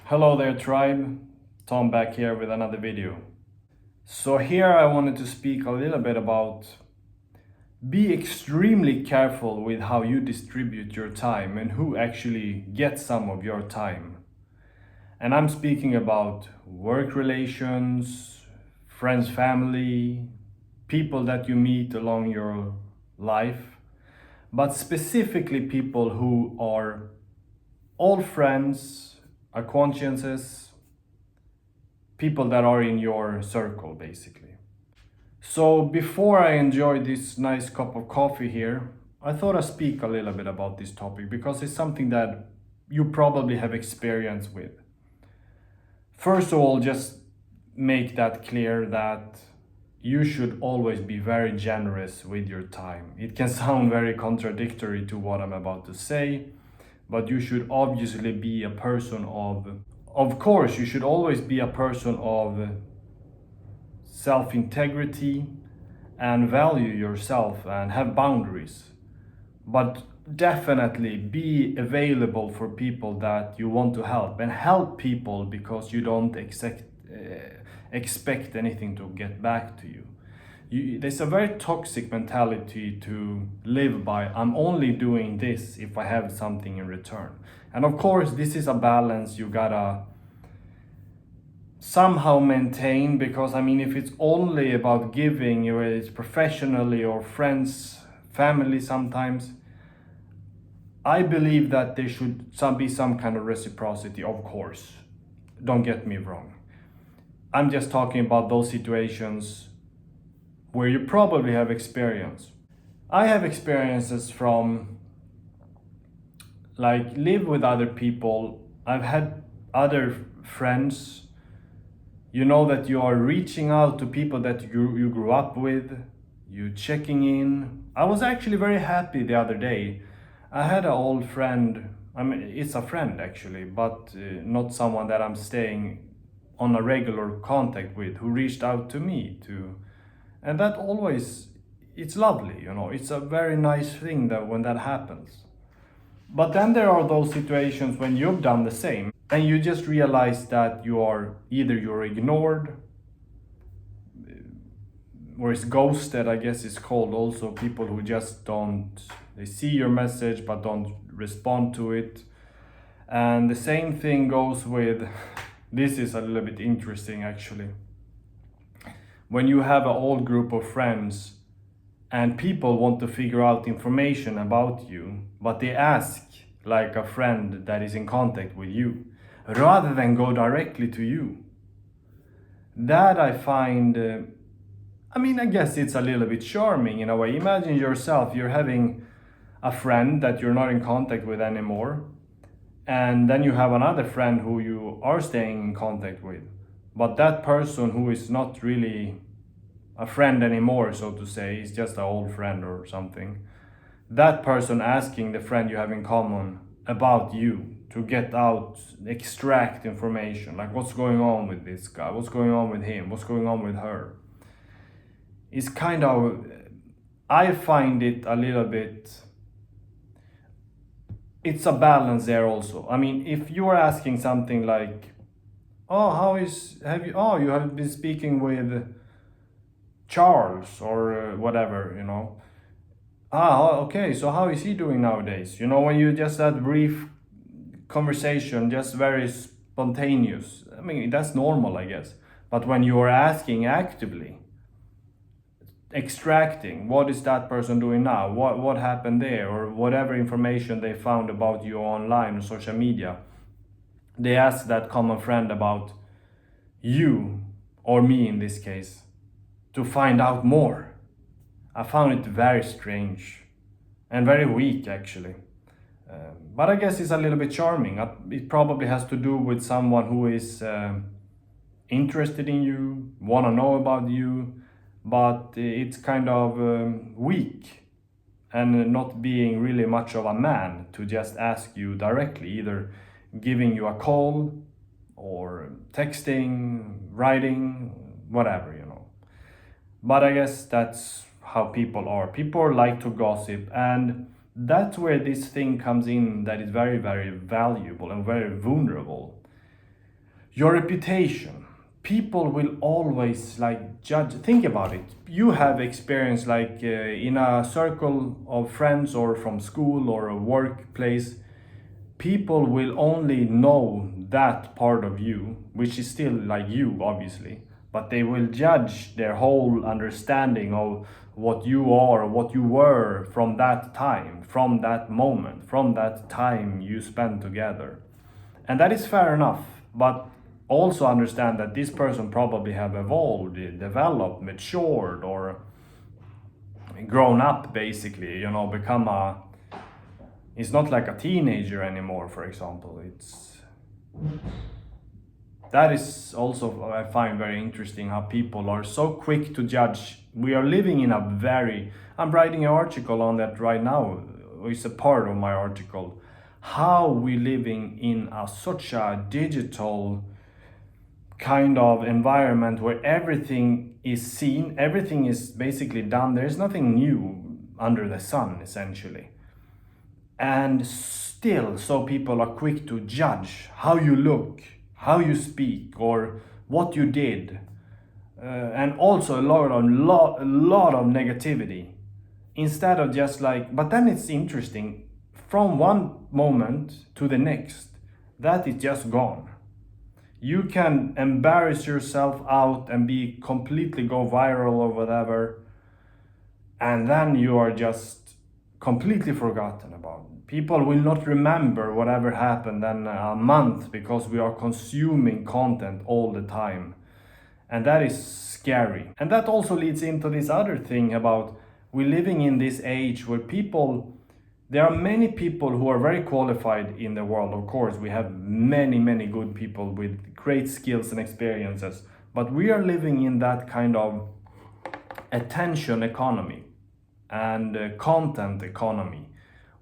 Hello there, tribe. Tom back here with another video. So here I wanted to speak a little bit about be extremely careful with how you distribute your time and who actually gets some of your time. And I'm speaking about work relations, friends, family, people that you meet along your life, but specifically people who are all friends, acquaintances, people that are in your circle basically. So before I enjoy this nice cup of coffee here, I thought I'd speak a little bit about this topic because it's something that you probably have experience with. First of all, just make that clear that you should always be very generous with your time. It can sound very contradictory to what I'm about to say, but you should obviously be a person of course, you should always be a person of self-integrity and value yourself and have boundaries. But definitely be available for people that you want to help and help people because you don't expect anything to get back to you. There's a very toxic mentality to live by. I'm only doing this if I have something in return. And of course, this is a balance you gotta somehow maintain, because I mean, if it's only about giving, whether it's professionally or friends, family sometimes, I believe that there should be some kind of reciprocity, of course. Don't get me wrong. I'm just talking about those situations where you probably have experience. I have experiences from like live with other people. I've had other friends. You know that you are reaching out to people that you grew up with, you checking in. I was actually very happy the other day. I had an old friend, I mean, it's a friend actually, but not someone that I'm staying on a regular contact with, who reached out to me too. And that always, it's lovely, you know, it's a very nice thing that when that happens. But then there are those situations when you've done the same and you just realize that you're ignored, or it's ghosted, I guess it's called, also people who just they see your message but don't respond to it. And the same thing goes with this is a little bit interesting actually. When you have an old group of friends and people want to figure out information about you, but they ask like a friend that is in contact with you rather than go directly to you. That I find, I mean, I guess it's a little bit charming in a way. Imagine yourself, you're having a friend that you're not in contact with anymore, and then you have another friend who you are staying in contact with. But that person who is not really a friend anymore, so to say, is just an old friend or something. That person asking the friend you have in common about you to extract information, like what's going on with this guy, what's going on with him, what's going on with her, is kind of, I find it a little bit, it's a balance there also. I mean, if you are asking something like, oh, you have been speaking with Charles or whatever, you know. Okay, so how is he doing nowadays? You know, when you just that brief conversation, just very spontaneous. I mean, that's normal, I guess. But when you are asking actively, extracting, what is that person doing now? What happened there? Or whatever information they found about you online or social media. They ask that common friend about you, or me in this case, to find out more. I found it very strange and very weak actually. But I guess it's a little bit charming. It probably has to do with someone who is interested in you, want to know about you, but it's kind of weak and not being really much of a man to just ask you directly, either giving you a call or texting, writing, whatever, you know. But I guess that's how people are. People like to gossip, and that's where this thing comes in that is very, very valuable and very vulnerable. Your reputation. People will always like judge. Think about it. You have experience like in a circle of friends or from school or a workplace. People will only know that part of you, which is still like you, obviously, but they will judge their whole understanding of what you are, what you were from that time, from that moment, from that time you spent together. And that is fair enough, but also understand that this person probably have evolved, developed, matured, or grown up, basically, become a, it's not like a teenager anymore, for example. It's, that is also, I find very interesting, how people are so quick to judge. We are living in a very, I'm writing an article on that right now. It's a part of my article, how we living in such a digital kind of environment where everything is seen, everything is basically done. There's nothing new under the sun, essentially. And still, so people are quick to judge how you look, how you speak, or what you did. And also a lot of negativity. Instead of just like, but then it's interesting, from one moment to the next, that is just gone. You can embarrass yourself out and be completely go viral or whatever, and then you are just completely forgotten about. People will not remember whatever happened in a month, because we are consuming content all the time. And that is scary. And that also leads into this other thing about we're living in this age where there are many people who are very qualified in the world. Of course, we have many good people with great skills and experiences, but we are living in that kind of attention economy and content economy,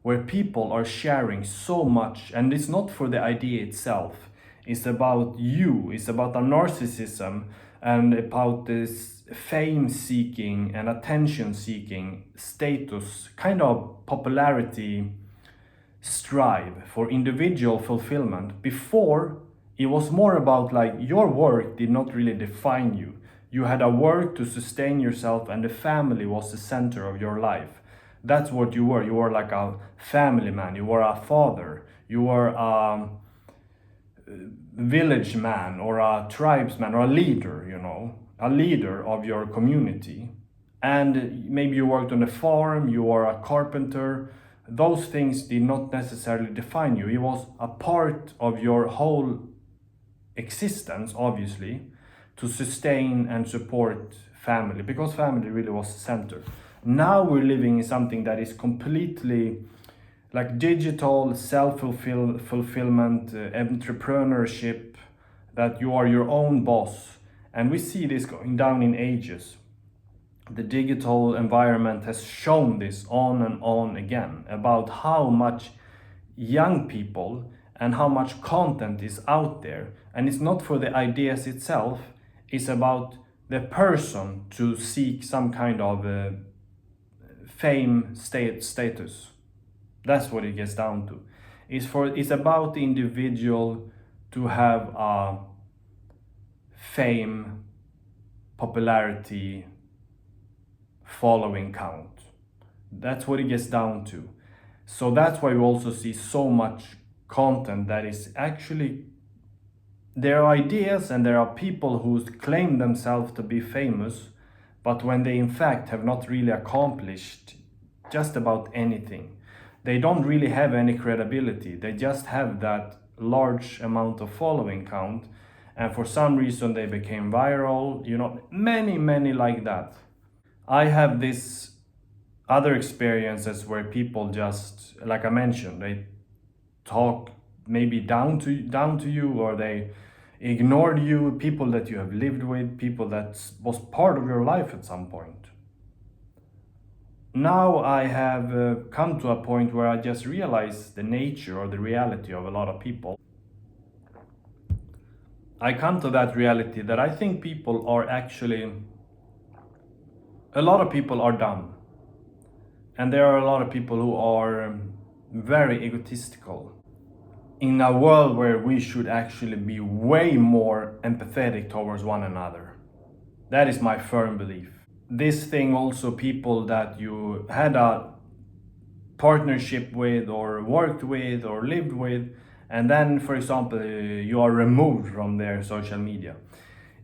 where people are sharing so much, and it's not for the idea itself. It's about you, it's about a narcissism, and about this fame seeking and attention seeking status, kind of popularity strive for individual fulfillment. Before, it was more about like your work did not really define you. You had a work to sustain yourself, and the family was the center of your life. That's what you were. You were like a family man, you were a father, you were a village man or a tribesman or a leader, a leader of your community. And maybe you worked on a farm, you were a carpenter. Those things did not necessarily define you. It was a part of your whole existence, obviously, to sustain and support family, because family really was the center. Now we're living in something that is completely like digital self-fulfillment, entrepreneurship, that you are your own boss. And we see this going down in ages. The digital environment has shown this on and on again, about how much young people and how much content is out there. And it's not for the ideas itself, it's about the person to seek some kind of fame status. That's what it gets down to. It's about the individual to have a fame, popularity, following count. That's what it gets down to. So that's why we also see so much content that is actually, there are ideas and there are people who claim themselves to be famous, but when they in fact have not really accomplished just about anything. They don't really have any credibility. They just have that large amount of following count, and for some reason they became viral, many like that. I have this other experiences where people just, like I mentioned, they talk maybe down to you, or they ignored you, people that you have lived with, people that was part of your life at some point. Now I have come to a point where I just realize the nature or the reality of a lot of people. I come to that reality that I think people are actually, a lot of people are dumb. And there are a lot of people who are very egotistical. in a world where we should actually be way more empathetic towards one another. That is my firm belief. This thing also, people that you had a partnership with or worked with or lived with, and then, for example, you are removed from their social media.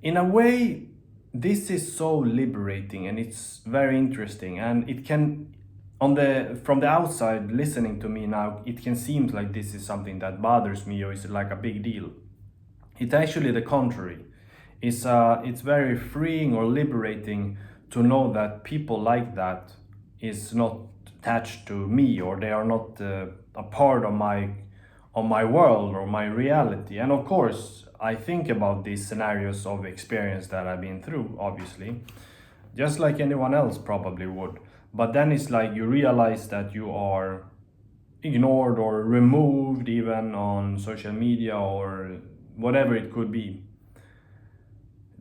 In a way, this is so liberating and it's very interesting, and it can, from the outside listening to me now, it can seem like this is something that bothers me or is like a big deal. It's actually the contrary. It's very freeing or liberating to know that people like that is not attached to me, or they are not a part of my world or my reality. And of course, I think about these scenarios of experience that I've been through, obviously, just like anyone else probably would. But then it's like you realize that you are ignored or removed, even on social media or whatever it could be.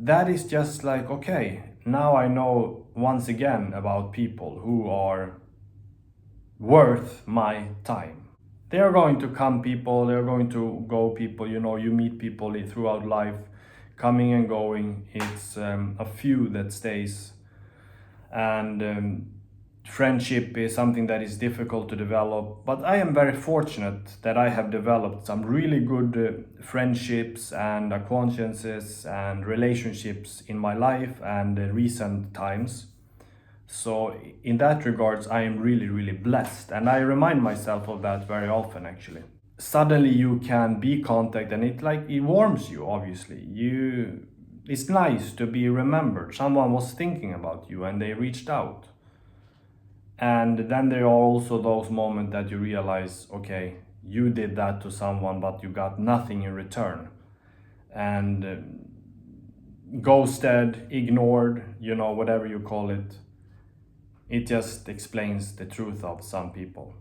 That is just like, okay, now I know once again about people who are worth my time. They are going to come people, they are going to go people, you meet people throughout life, coming and going. It's a few that stays. And friendship is something that is difficult to develop, but I am very fortunate that I have developed some really good friendships and acquaintances and relationships in my life and recent times. So in that regards, I am really, really blessed, and I remind myself of that very often. Actually, suddenly you can be contacted, and it warms you. Obviously, it's nice to be remembered. Someone was thinking about you and they reached out. And then there are also those moments that you realize, okay, you did that to someone, but you got nothing in return. And ghosted, ignored, whatever you call it. It just explains the truth of some people.